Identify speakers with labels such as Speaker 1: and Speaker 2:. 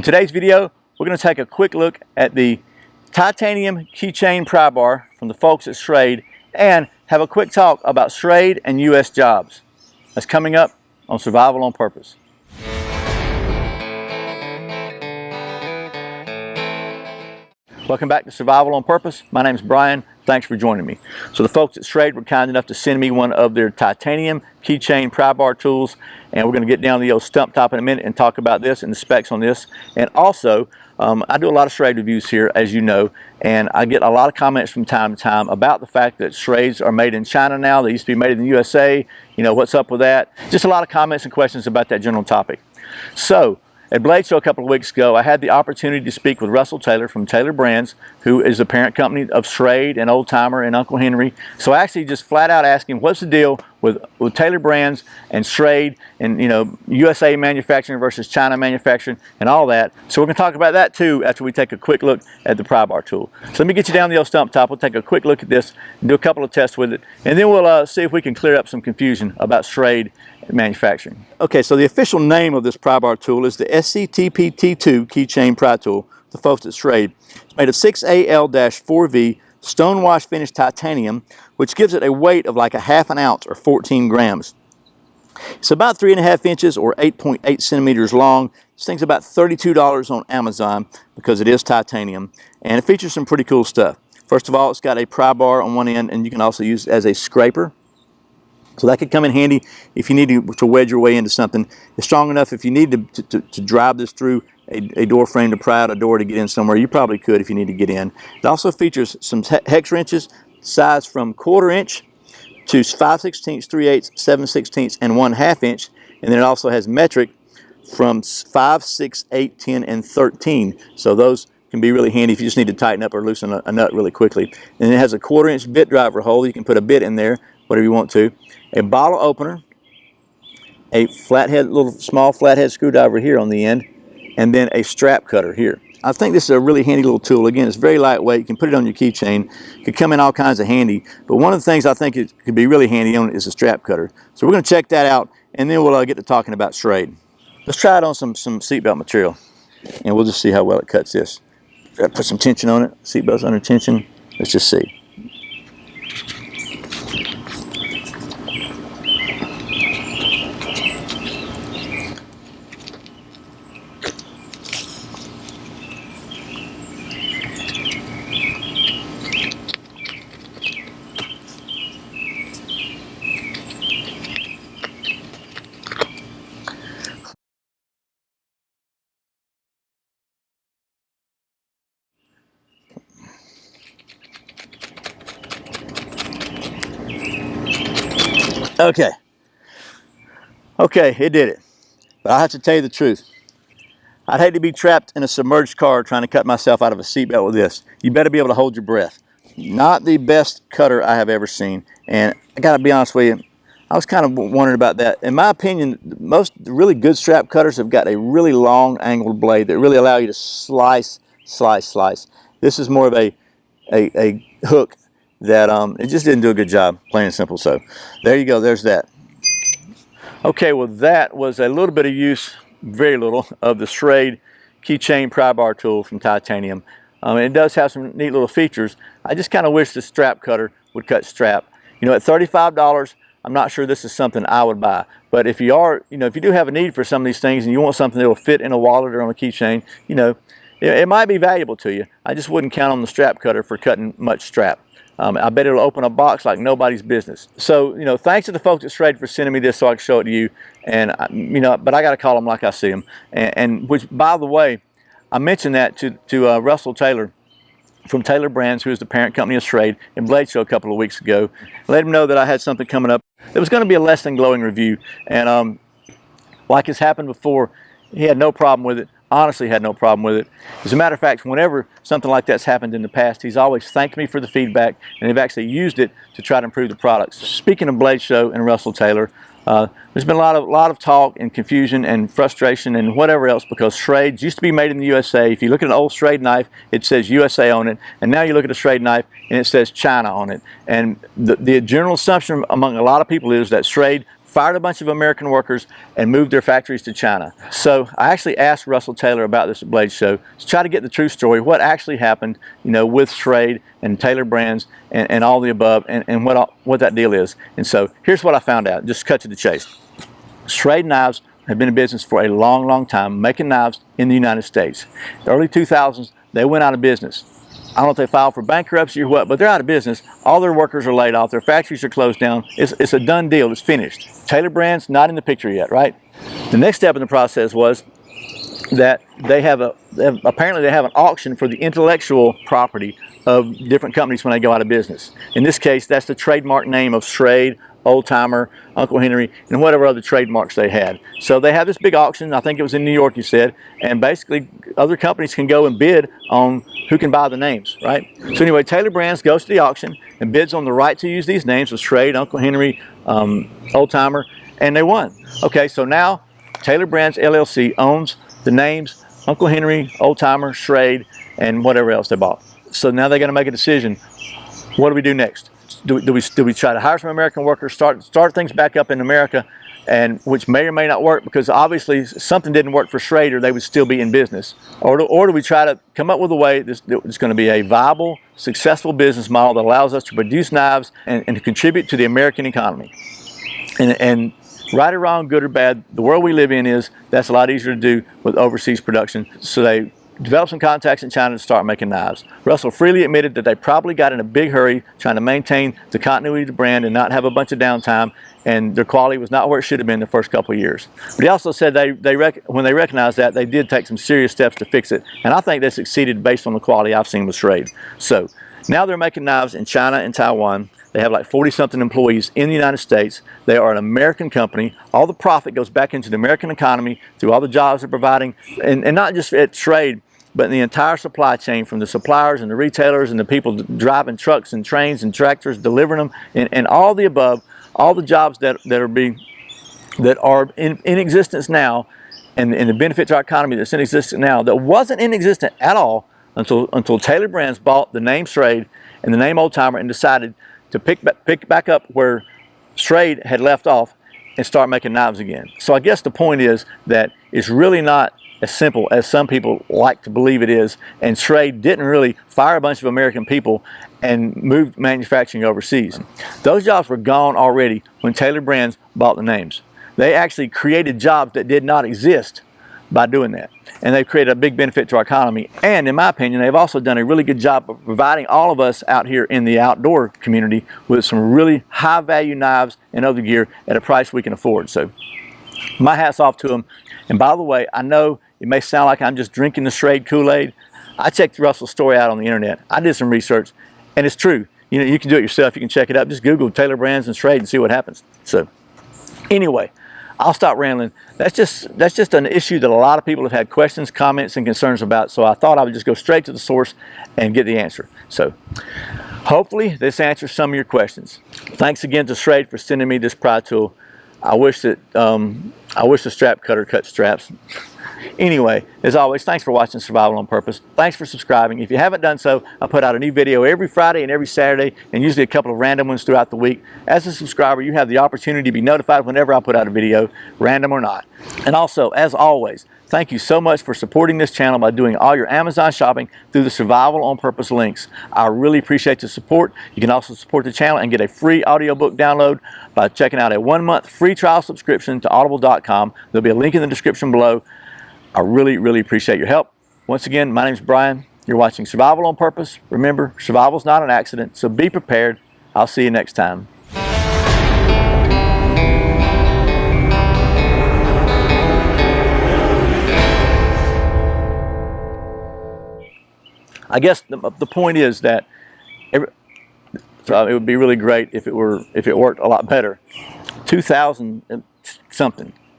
Speaker 1: In today's video, we're going to take a quick look at the Titanium Keychain Prybar from the folks at Schrade and have a quick talk about Schrade and U.S. jobs. That's coming up on Survival on Purpose. Welcome back to Survival on Purpose. My name is Brian. Thanks for joining me. So the folks at Schrade were kind enough to send me one of their Titanium Keychain Prybar tools, and we're going to get down to the old stump top in a minute and talk about this and the specs on this. And also, I do a lot of Schrade reviews here, as you know, and I get a lot of comments from time to time about the fact that Schrades are made in China now. They used to be made in the USA. You know, what's up with that? Just a lot of comments and questions about that general topic. So, at Blade Show a couple of weeks ago, I had the opportunity to speak with Russell Taylor from Taylor Brands, who is the parent company of Schrade and Old Timer and Uncle Henry. So I actually just flat out asked him, what's the deal with Taylor Brands and Schrade and, you know, USA manufacturing versus China manufacturing and all that. So we're going to talk about that too after we take a quick look at the Prybar tool. So let me get you down the old stump top. We'll take a quick look at this and do a couple of tests with it. And then we'll see if we can clear up some confusion about Schrade manufacturing. Okay, so the official name of this Prybar tool is the SCTP-T2 Keychain Pry Tool, the folks at Schrade. It's made of 6AL-4V stonewash finished titanium, which gives it a weight of like a half an ounce or 14 grams. It's about 3.5 inches or 8.8 centimeters long. This thing's about $32 on Amazon because it is titanium, and it features some pretty cool stuff. First of all, it's got a pry bar on one end, and you can also use it as a scraper. So that could come in handy if you need to wedge your way into something. It's strong enough if you need to drive this through a door frame to pry out a door to get in somewhere. You probably could if you need to get in. It also features some hex wrenches, size from 1/4 inch to 5/16, 3/8, 7/16, and 1/2 inch. And then it also has metric from 5, 6, 8, 10, and 13. So those can be really handy if you just need to tighten up or loosen a nut really quickly. And it has a 1/4 inch bit driver hole. You can put a bit in there, whatever you want to. A bottle opener, a small flathead screwdriver here on the end, and then a strap cutter here. I think this is a really handy little tool. Again, it's very lightweight. You can put it on your keychain. It could come in all kinds of handy. But one of the things I think it could be really handy on is a strap cutter. So we're going to check that out, and then we'll get to talking about Schrade. Let's try it on some seatbelt material, and we'll just see how well it cuts this. Put some tension on it. Seatbelt's under tension. Let's just see. Okay, it did it. But I have to tell you the truth. I'd hate to be trapped in a submerged car trying to cut myself out of a seatbelt with this. You better be able to hold your breath. Not the best cutter I have ever seen. And I gotta be honest with you, I was kind of wondering about that. In my opinion, most really good strap cutters have got a really long angled blade that really allow you to slice. This is more of a hook that it just didn't do a good job, plain and simple. So there you go, there's that. Okay, well that was a little bit of use, very little, of the Schrade Keychain Prybar tool from Titanium. It does have some neat little features. I just kind of wish the strap cutter would cut strap. You know, at $35, I'm not sure this is something I would buy. But if you are, you know, if you do have a need for some of these things and you want something that will fit in a wallet or on a keychain, you know, it might be valuable to you. I just wouldn't count on the strap cutter for cutting much strap. I bet it'll open a box like nobody's business. So, you know, thanks to the folks at Schrade for sending me this so I can show it to you. And, you know, but I got to call them like I see them. And which, by the way, I mentioned that to Russell Taylor from Taylor Brands, who is the parent company of Schrade, in Blade Show a couple of weeks ago. Let him know that I had something coming up. It was going to be a less than glowing review. And like has happened before, he had no problem with it. Honestly had no problem with it. As a matter of fact, whenever something like that's happened in the past, he's always thanked me for the feedback, and they've actually used it to try to improve the products. Speaking of Blade Show and Russell Taylor, there's been a lot of talk and confusion and frustration and whatever else because Schrades used to be made in the USA. If you look at an old Schrade knife, it says USA on it, and now you look at a Schrade knife and it says China on it. And the general assumption among a lot of people is that Schrade fired a bunch of American workers, and moved their factories to China. So I actually asked Russell Taylor about this at Blade Show to try to get the true story, what actually happened, you know, with Schrade and Taylor Brands and all the above, and what that deal is. And so here's what I found out, just cut to the chase. Schrade Knives have been in business for a long, long time, making knives in the United States. The early 2000s, they went out of business. I don't know if they filed for bankruptcy or what, but they're out of business. All their workers are laid off. Their factories are closed down. It's a done deal. It's finished. Taylor Brands, not in the picture yet, right? The next step in the process was that apparently they have an auction for the intellectual property of different companies when they go out of business. In this case, that's the trademark name of Schrade, Old Timer, Uncle Henry, and whatever other trademarks they had. So they have this big auction. I think it was in New York, you said, and basically other companies can go and bid on who can buy the names, right? So anyway, Taylor Brands goes to the auction and bids on the right to use these names of Schrade, Uncle Henry, Old Timer, and they won. Okay, so now Taylor Brands LLC owns the names Uncle Henry, Old Timer, Schrade, and whatever else they bought. So now they're going to make a decision. What do we do next? Do we try to hire some American workers, start things back up in America, and which may or may not work, because obviously something didn't work for Schrade or they would still be in business, or do we try to come up with a way that's going to be a viable, successful business model that allows us to produce knives and to contribute to the American economy? And right or wrong, good or bad, the world we live in that's a lot easier to do with overseas production. So they developed some contacts in China to start making knives. Russell freely admitted that they probably got in a big hurry trying to maintain the continuity of the brand and not have a bunch of downtime, and their quality was not where it should have been the first couple of years. But he also said when they recognized that, they did take some serious steps to fix it, and I think they succeeded based on the quality I've seen with Schrade. So now they're making knives in China and Taiwan. They have like 40-something employees in the United States. They are an American company. All the profit goes back into the American economy through all the jobs they're providing, and not just at Schrade, but in the entire supply chain, from the suppliers and the retailers and the people driving trucks and trains and tractors, delivering them, and all the above, all the jobs that are in existence now, and the benefit to our economy that's in existence now, that wasn't in existence at all until Taylor Brands bought the name Schrade and the name Old Timer and decided to pick back up where Schrade had left off and start making knives again. So I guess the point is that it's really not as simple as some people like to believe it is, and Schrade didn't really fire a bunch of American people and move manufacturing overseas. Those jobs were gone already when Taylor Brands bought the names. They actually created jobs that did not exist by doing that, and they've created a big benefit to our economy. And in my opinion, they've also done a really good job of providing all of us out here in the outdoor community with some really high value knives and other gear at a price we can afford. So my hat's off to them. And by the way, I know it may sound like I'm just drinking the Schrade Kool-Aid. I checked Russell's story out on the internet. I did some research, and it's true. You know, you can do it yourself. You can check it up. Just Google Taylor Brands and Schrade and see what happens. So anyway, I'll stop rambling. That's just an issue that a lot of people have had questions, comments, and concerns about. So I thought I would just go straight to the source and get the answer. So hopefully this answers some of your questions. Thanks again to Schrade for sending me this pry tool. I wish the strap cutter cut straps. Anyway, as always, thanks for watching Survival on Purpose. Thanks for subscribing. If you haven't done so, I put out a new video every Friday and every Saturday, and usually a couple of random ones throughout the week. As a subscriber, you have the opportunity to be notified whenever I put out a video, random or not. And also, as always, thank you so much for supporting this channel by doing all your Amazon shopping through the Survival on Purpose links. I really appreciate the support. You can also support the channel and get a free audiobook download by checking out a 1-month free trial subscription to audible.com. There'll be a link in the description below. I really, really appreciate your help. Once again, my name's Brian. You're watching Survival on Purpose. Remember, survival's not an accident, so be prepared. I'll see you next time. I guess the point is that it would be really great if it worked a lot better. 2000 something.